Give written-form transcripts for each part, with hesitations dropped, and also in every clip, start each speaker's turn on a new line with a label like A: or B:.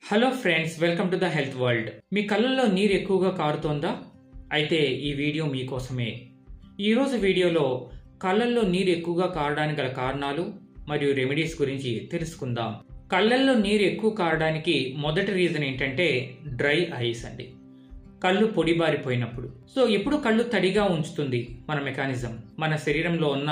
A: Hello friends, welcome to the health world. మీ కళ్ళల్లో నీరు ఎక్కువగా కారుతోందా? అయితే ఈ వీడియో మీకోసమే. ఈరోజు వీడియోలో కళ్ళల్లో నీరు ఎక్కువగా కారడానికి గల కారణాలు మరియు రెమెడీస్ గురించి తెలుసుకుందాం. కళ్ళల్లో నీరు ఎక్కువ కారడానికి మొదటి రీజన్ ఏంటంటే డ్రై ఐస్ అండి. కళ్ళు పొడిబారిపోయినప్పుడు. ఎప్పుడు కళ్ళు తడిగా ఉంచుతుంది మన మెకానిజం. మన శరీరంలో ఉన్న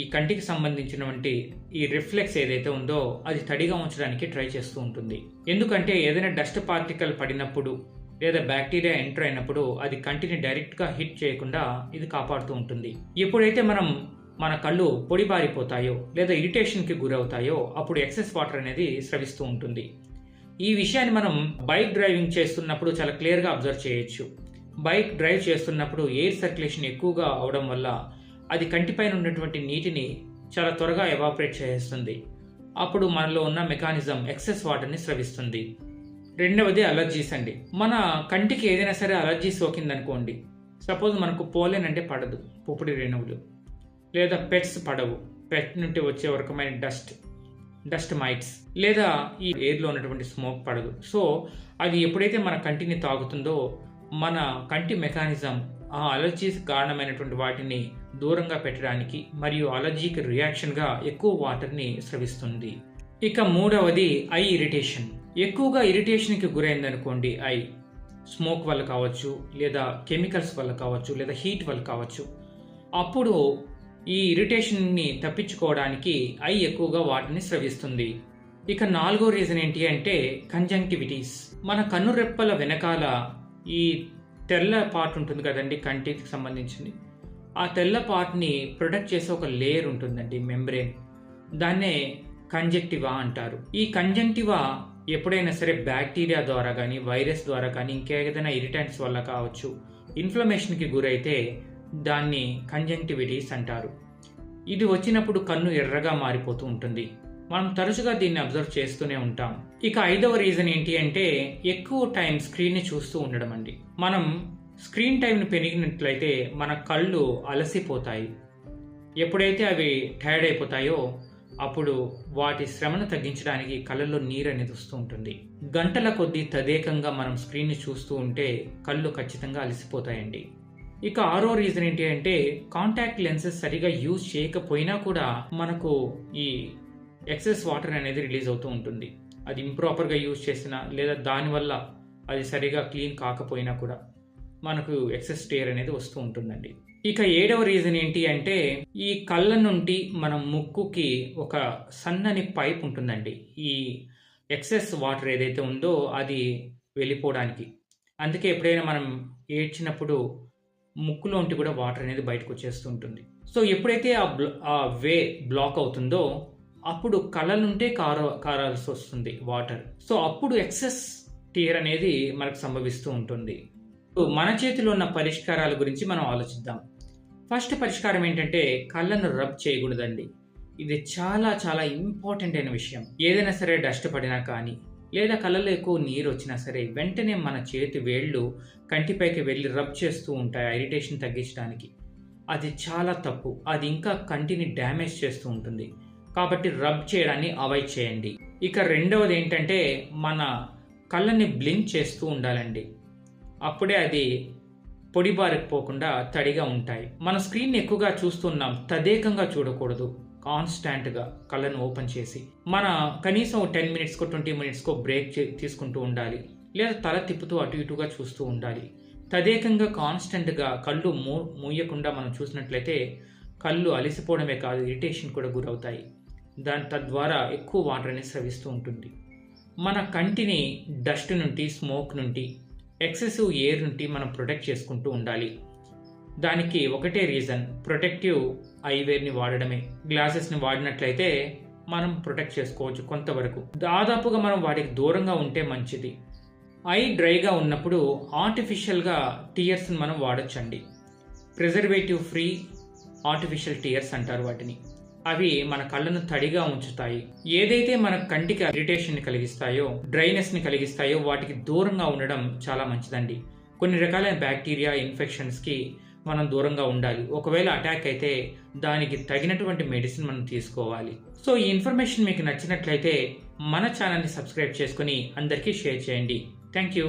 A: ఈ కంటికి సంబంధించినటువంటి ఈ రిఫ్లెక్స్ ఏదైతే ఉందో అది తడిగా ఉంచడానికి ట్రై చేస్తూ ఉంటుంది. ఎందుకంటే ఏదైనా డస్ట్ పార్టికల్ పడినప్పుడు లేదా బ్యాక్టీరియా ఎంటర్ అయినప్పుడు అది కంటిని డైరెక్ట్గా హిట్ చేయకుండా ఇది కాపాడుతూ ఉంటుంది. ఎప్పుడైతే మన కళ్ళు పొడిబారిపోతాయో లేదా ఇరిటేషన్కి గురవుతాయో అప్పుడు ఎక్సెస్ వాటర్ అనేది స్రవిస్తూ ఉంటుంది. ఈ విషయాన్ని మనం బైక్ డ్రైవింగ్ చేస్తున్నప్పుడు చాలా క్లియర్గా అబ్జర్వ్ చేయొచ్చు. బైక్ డ్రైవ్ చేస్తున్నప్పుడు ఎయిర్ సర్క్యులేషన్ ఎక్కువగా అవడం వల్ల అది కంటిపైన ఉన్నటువంటి నీటిని చాలా త్వరగా ఎవాపరేట్ చేస్తుంది. అప్పుడు మనలో ఉన్న మెకానిజం ఎక్సెస్ వాటర్ని స్రవిస్తుంది. రెండవది అలర్జీస్ అండి. మన కంటికి ఏదైనా సరే అలర్జీ సోకిందనుకోండి, సపోజ్ మనకు పోలెన్ అంటే పడదు, పుప్పొడి రేణువులు, లేదా పెట్స్ పడవు, పెట్ నుండి వచ్చే ఒక రకమైన డస్ట్ మైట్స్, లేదా ఈ ఎయిర్లో ఉన్నటువంటి స్మోక్ పడదు. అది ఎప్పుడైతే మన కంటిని తాగుతుందో మన కంటి మెకానిజం ఆ అలర్జీస్ కారణమైనటువంటి వాటిని దూరంగా పెట్టడానికి మరియు అలర్జీకి రియాక్షన్గా ఎక్కువ వాటర్ని స్రవిస్తుంది. ఇక మూడవది ఐ ఇరిటేషన్. ఎక్కువగా ఇరిటేషన్కి గురైందనుకోండి, ఐ స్మోక్ వల్ల కావచ్చు, లేదా కెమికల్స్ వల్ల కావచ్చు, లేదా హీట్ వల్ల కావచ్చు, అప్పుడు ఈ ఇరిటేషన్ని తప్పించుకోవడానికి ఐ ఎక్కువగా వాటర్ని స్రవిస్తుంది. ఇక నాలుగో రీజన్ ఏంటి అంటే కంజంక్టివిటీస్. మన కన్నురెప్పల వెనకాల ఈ తెల్ల పార్ట్ ఉంటుంది కదండి, కంటికి సంబంధించింది. ఆ తెల్ల పార్ట్ని ప్రొటెక్ట్ చేసే ఒక లేయర్ ఉంటుందండి, మెంబ్రేన్. దాన్నే కంజంక్టివా అంటారు. ఈ కంజంక్టివా ఎప్పుడైనా సరే బ్యాక్టీరియా ద్వారా కానీ, వైరస్ ద్వారా కానీ, ఇంకేదైనా ఇరిటెంట్స్ వల్ల కావచ్చు, ఇన్ఫ్లమేషన్కి గురైతే దాన్ని కంజంక్టివిటీస్ అంటారు. ఇది వచ్చినప్పుడు కన్ను ఎర్రగా మారిపోతూ ఉంటుంది. మనం తరచుగా దీన్ని అబ్జర్వ్ చేస్తూనే ఉంటాం. ఇక ఐదవ రీజన్ ఏంటి అంటే ఎక్కువ టైం స్క్రీన్ని చూస్తూ ఉండడం అండి. మనం స్క్రీన్ టైంని పెరిగినట్లయితే మన కళ్ళు అలసిపోతాయి. ఎప్పుడైతే అవి టైర్డ్ అయిపోతాయో అప్పుడు వాటి శ్రమను తగ్గించడానికి కళ్ళల్లో నీరు అనేది వస్తూ ఉంటుంది. గంటల కొద్దీ తదేకంగా మనం స్క్రీన్ని చూస్తూ ఉంటే కళ్ళు ఖచ్చితంగా అలసిపోతాయండి. ఇక ఆరో రీజన్ ఏంటి అంటే కాంటాక్ట్ లెన్సెస్ సరిగా యూజ్ చేయకపోయినా కూడా మనకు ఈ ఎక్సెస్ వాటర్ అనేది రిలీజ్ అవుతూ ఉంటుంది. అది ఇంప్రాపర్గా యూజ్ చేసినా లేదా దానివల్ల అది సరిగా క్లీన్ కాకపోయినా కూడా మనకు ఎక్సెస్ టేర్ అనేది వస్తూ ఉంటుందండి. ఇక ఏడవ రీజన్ ఏంటి అంటే ఈ కళ్ళ నుండి మన ముక్కుకి ఒక సన్నని పైప్ ఉంటుందండి, ఈ ఎక్సెస్ వాటర్ ఏదైతే ఉందో అది వెళ్ళిపోవడానికి. అందుకే ఎప్పుడైనా మనం ఏడ్చినప్పుడు ముక్కులోంటి కూడా వాటర్ అనేది బయటకు వచ్చేస్తూ ఉంటుంది. ఎప్పుడైతే ఆ వే బ్లాక్ అవుతుందో అప్పుడు కళ్ళ నుండే కారాల్సి వస్తుంది వాటర్. అప్పుడు ఎక్సెస్ టీయర్ అనేది మనకు సంభవిస్తూ ఉంటుంది. మన చేతిలో ఉన్న పరిష్కారాల గురించి మనం ఆలోచిద్దాం. ఫస్ట్ పరిష్కారం ఏంటంటే కళ్ళను రబ్ చేయకూడదండి. ఇది చాలా చాలా ఇంపార్టెంట్ అయిన విషయం. ఏదైనా సరే డస్ట్ పడినా కానీ లేదా కళ్ళలో ఎక్కువ నీరు వచ్చినా సరే వెంటనే మన చేతి వేళ్ళు కంటిపైకి వెళ్ళి రబ్ చేస్తూ ఉంటాయి ఇరిటేషన్ తగ్గించడానికి. అది చాలా తప్పు. అది ఇంకా కంటిని డ్యామేజ్ చేస్తూ ఉంటుంది. కాబట్టి రబ్ చేయడాన్ని అవాయిడ్ చేయండి. ఇక రెండవది ఏంటంటే మన కళ్ళని బ్లింక్ చేస్తూ ఉండాలండి. అప్పుడే అది పొడిబారిపోకుండా తడిగా ఉంటాయి. మన స్క్రీన్ ఎక్కువగా చూస్తున్నాం, తదేకంగా చూడకూడదు. కాన్స్టాంట్గా కళ్ళను ఓపెన్ చేసి మన కనీసం 10 మినిట్స్కో 20 మినిట్స్కో బ్రేక్ తీసుకుంటూ ఉండాలి, లేదా తల తిప్పుతూ అటు ఇటుగా చూస్తూ ఉండాలి. తదేకంగా కాన్స్టెంట్గా కళ్ళు మూయకుండా మనం చూసినట్లయితే కళ్ళు అలసిపోవడమే కాదు, ఇరిటేషన్ కూడా గురవుతాయి. తద్వారా ఎక్కువ వాటర్ అనేది స్రవిస్తూ ఉంటుంది. మన కంటిని డస్ట్ నుండి, స్మోక్ నుండి, ఎక్సెసివ్ ఎయిర్ నుండి మనం ప్రొటెక్ట్ చేసుకుంటూ ఉండాలి. దానికి ఒకటే రీజన్, ప్రొటెక్టివ్ ఐవేర్ని వాడడమే. గ్లాసెస్ని వాడినట్లయితే మనం ప్రొటెక్ట్ చేసుకోవచ్చు కొంతవరకు. దాదాపుగా మనం వాటికి దూరంగా ఉంటే మంచిది. ఐ డ్రైగా ఉన్నప్పుడు ఆర్టిఫిషియల్గా టీయర్స్ని మనం వాడచ్చండి. ప్రిజర్వేటివ్ ఫ్రీ ఆర్టిఫిషియల్ టీయర్స్ అంటారు వాటిని. అవి మన కళ్ళను తడిగా ఉంచుతాయి. ఏదైతే మన కంటికి ఇరిటేషన్ కలిగిస్తాయో, డ్రైనెస్ ని కలిగిస్తాయో వాటికి దూరంగా ఉండడం చాలా మంచిదండి. కొన్ని రకాలైన బ్యాక్టీరియా ఇన్ఫెక్షన్స్ కి మనం దూరంగా ఉండాలి. ఒకవేళ అటాక్ అయితే దానికి తగినటువంటి మెడిసిన్ మనం తీసుకోవాలి. సో ఈ ఇన్ఫర్మేషన్ మీకు నచ్చినట్లయితే మన ఛానల్ని సబ్స్క్రైబ్ చేసుకుని అందరికీ షేర్ చేయండి. Thank you.